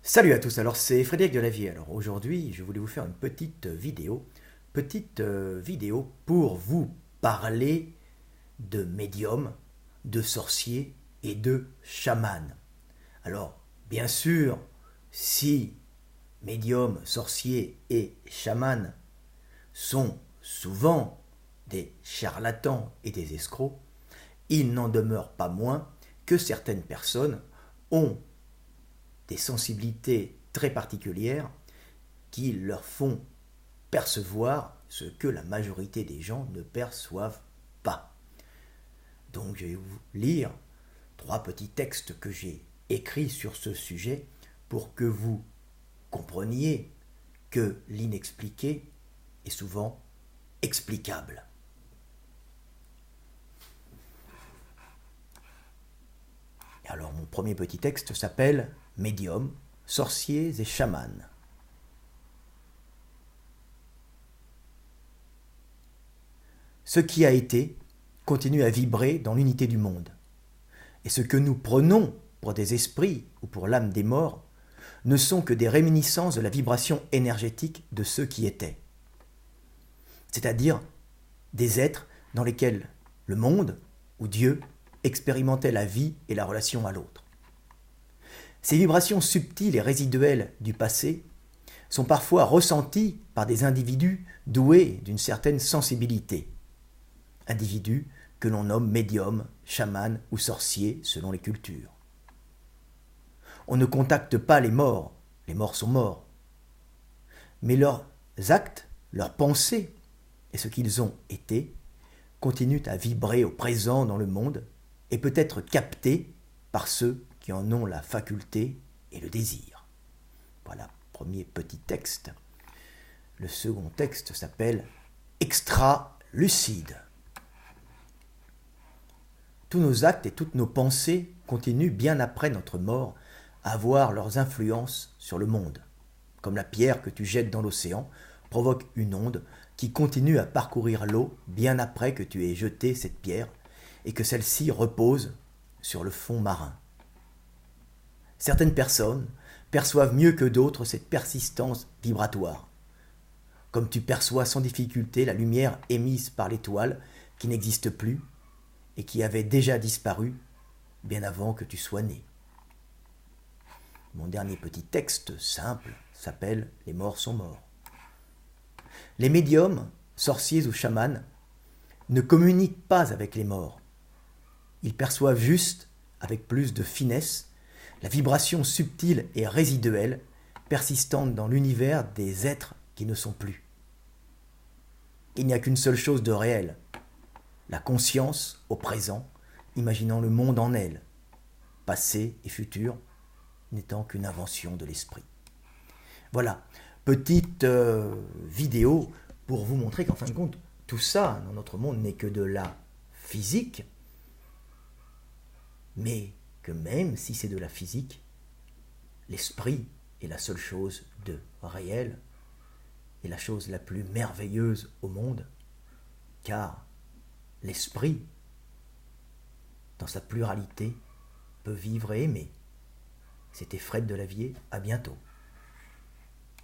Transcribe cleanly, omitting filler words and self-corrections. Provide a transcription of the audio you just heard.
Salut à tous, alors c'est Frédéric Delavier. Alors aujourd'hui, je voulais vous faire une petite vidéo pour vous parler de médiums, de sorciers et de chamans. Alors, bien sûr, si médiums, sorciers et chamans sont souvent des charlatans et des escrocs, il n'en demeure pas moins que certaines personnes ont des sensibilités très particulières qui leur font percevoir ce que la majorité des gens ne perçoivent pas. Donc je vais vous lire 3 petits textes que j'ai écrits sur ce sujet pour que vous compreniez que l'inexpliqué est souvent explicable. Alors mon premier petit texte s'appelle Médiums, sorciers et chamans. Ce qui a été continue à vibrer dans l'unité du monde. Et ce que nous prenons pour des esprits ou pour l'âme des morts ne sont que des réminiscences de la vibration énergétique de ceux qui étaient. C'est-à-dire des êtres dans lesquels le monde ou Dieu expérimentait la vie et la relation à l'autre. Ces vibrations subtiles et résiduelles du passé sont parfois ressenties par des individus doués d'une certaine sensibilité. Individus que l'on nomme médiums, chamans ou sorciers selon les cultures. On ne contacte pas les morts sont morts. Mais leurs actes, leurs pensées et ce qu'ils ont été continuent à vibrer au présent dans le monde et peut être captés par ceux qui en ont la faculté et le désir. Voilà, premier petit texte. Le second texte s'appelle Extra-lucide. Tous nos actes et toutes nos pensées continuent bien après notre mort à avoir leurs influences sur le monde. Comme la pierre que tu jettes dans l'océan provoque une onde qui continue à parcourir l'eau bien après que tu aies jeté cette pierre et que celle-ci repose sur le fond marin. Certaines personnes perçoivent mieux que d'autres cette persistance vibratoire. Comme tu perçois sans difficulté la lumière émise par l'étoile qui n'existe plus et qui avait déjà disparu bien avant que tu sois né. Mon dernier petit texte simple s'appelle « Les morts sont morts ». Les médiums, sorciers ou chamans, ne communiquent pas avec les morts. Ils perçoivent juste, avec plus de finesse, la vibration subtile et résiduelle persistante dans l'univers des êtres qui ne sont plus. Il n'y a qu'une seule chose de réel, la conscience au présent, imaginant le monde en elle, passé et futur n'étant qu'une invention de l'esprit. Voilà, petite vidéo pour vous montrer qu'en fin de compte, tout ça dans notre monde n'est que de la physique, mais que même si c'est de la physique, l'esprit est la seule chose de réel et la chose la plus merveilleuse au monde, car l'esprit, dans sa pluralité, peut vivre et aimer. C'était Fred Delavier, à bientôt.